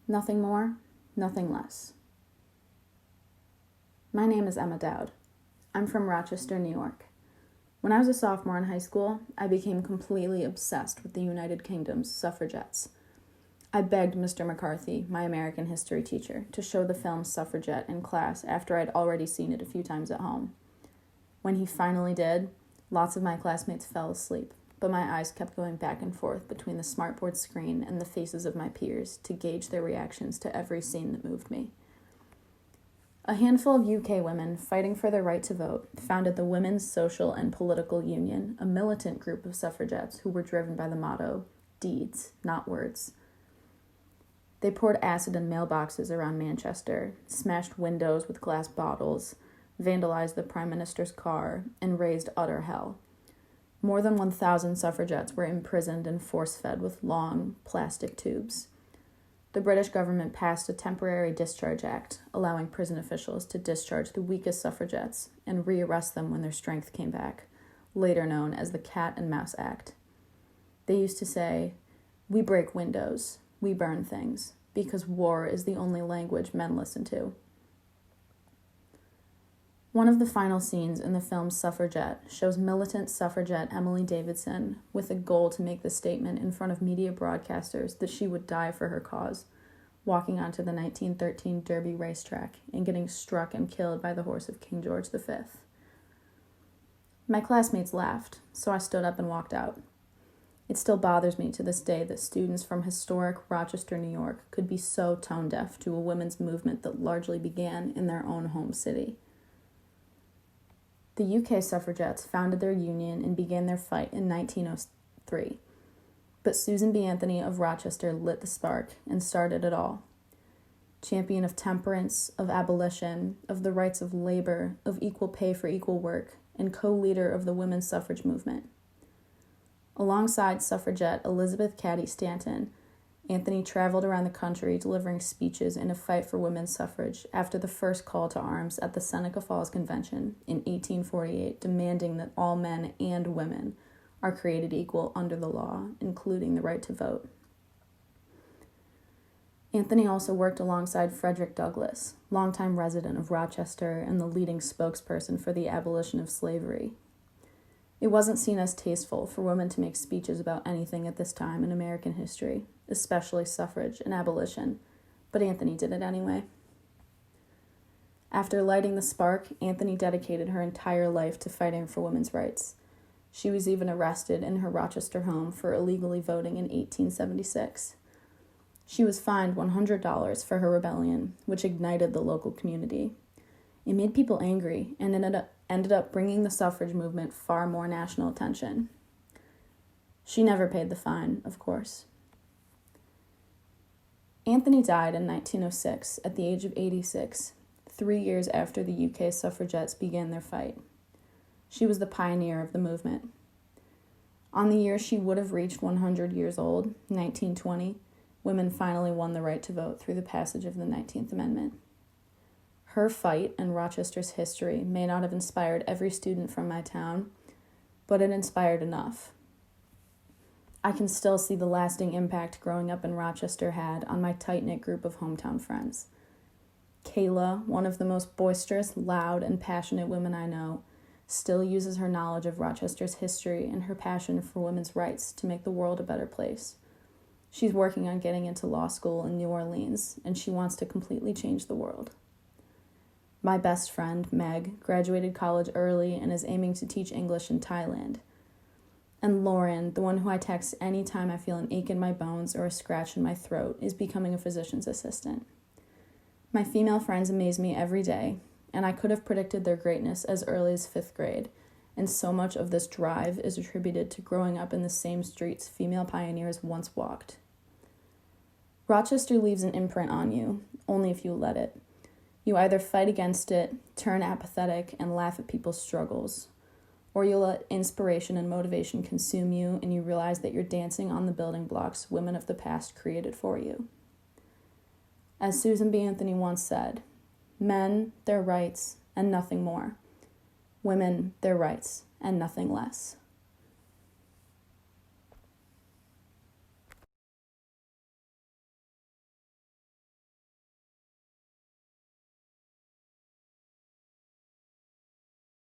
Nothing more, nothing less. My name is Emma Dowd. I'm from Rochester, New York. When I was a sophomore in high school, I became completely obsessed with the United Kingdom's suffragettes. I begged Mr. McCarthy, my American history teacher, to show the film Suffragette in class after I'd already seen it a few times at home. When he finally did, lots of my classmates fell asleep, but my eyes kept going back and forth between the smartboard screen and the faces of my peers to gauge their reactions to every scene that moved me. A handful of UK women fighting for their right to vote founded the Women's Social and Political Union, a militant group of suffragettes who were driven by the motto, deeds, not words. They poured acid in mailboxes around Manchester, smashed windows with glass bottles, vandalized the Prime Minister's car, and raised utter hell. More than 1,000 suffragettes were imprisoned and force-fed with long, plastic tubes. The British government passed a temporary discharge act, allowing prison officials to discharge the weakest suffragettes and rearrest them when their strength came back, later known as the Cat and Mouse Act. They used to say, "We break windows, we burn things, because war is the only language men listen to." One of the final scenes in the film Suffragette shows militant suffragette Emily Davidson with a goal to make the statement in front of media broadcasters that she would die for her cause, walking onto the 1913 Derby racetrack and getting struck and killed by the horse of King George V. My classmates laughed, so I stood up and walked out. It still bothers me to this day that students from historic Rochester, New York could be so tone-deaf to a women's movement that largely began in their own home city. The UK suffragettes founded their union and began their fight in 1903, but Susan B. Anthony of Rochester lit the spark and started it all. Champion of temperance, of abolition, of the rights of labor, of equal pay for equal work, and co-leader of the women's suffrage movement. Alongside suffragette Elizabeth Cady Stanton, Anthony traveled around the country delivering speeches in a fight for women's suffrage after the first call to arms at the Seneca Falls Convention in 1848, demanding that all men and women are created equal under the law, including the right to vote. Anthony also worked alongside Frederick Douglass, longtime resident of Rochester and the leading spokesperson for the abolition of slavery. It wasn't seen as tasteful for women to make speeches about anything at this time in American history, especially suffrage and abolition, but Anthony did it anyway. After lighting the spark, Anthony dedicated her entire life to fighting for women's rights. She was even arrested in her Rochester home for illegally voting in 1876. She was fined $100 for her rebellion, which ignited the local community. It made people angry and ended up bringing the suffrage movement far more national attention. She never paid the fine, of course. Anthony died in 1906 at the age of 86, 3 years after the UK suffragettes began their fight. She was the pioneer of the movement. On the year she would have reached 100 years old, 1920, women finally won the right to vote through the passage of the 19th Amendment. Her fight and Rochester's history may not have inspired every student from my town, but it inspired enough. I can still see the lasting impact growing up in Rochester had on my tight-knit group of hometown friends. Kayla, one of the most boisterous, loud, and passionate women I know, still uses her knowledge of Rochester's history and her passion for women's rights to make the world a better place. She's working on getting into law school in New Orleans, and she wants to completely change the world. My best friend, Meg, graduated college early and is aiming to teach English in Thailand. And Lauren, the one who I text anytime I feel an ache in my bones or a scratch in my throat, is becoming a physician's assistant. My female friends amaze me every day, and I could have predicted their greatness as early as 5th grade, and so much of this drive is attributed to growing up in the same streets female pioneers once walked. Rochester leaves an imprint on you, only if you let it. You either fight against it, turn apathetic, and laugh at people's struggles, or you let inspiration and motivation consume you and you realize that you're dancing on the building blocks women of the past created for you. As Susan B. Anthony once said, "Men, their rights, and nothing more. Women, their rights, and nothing less."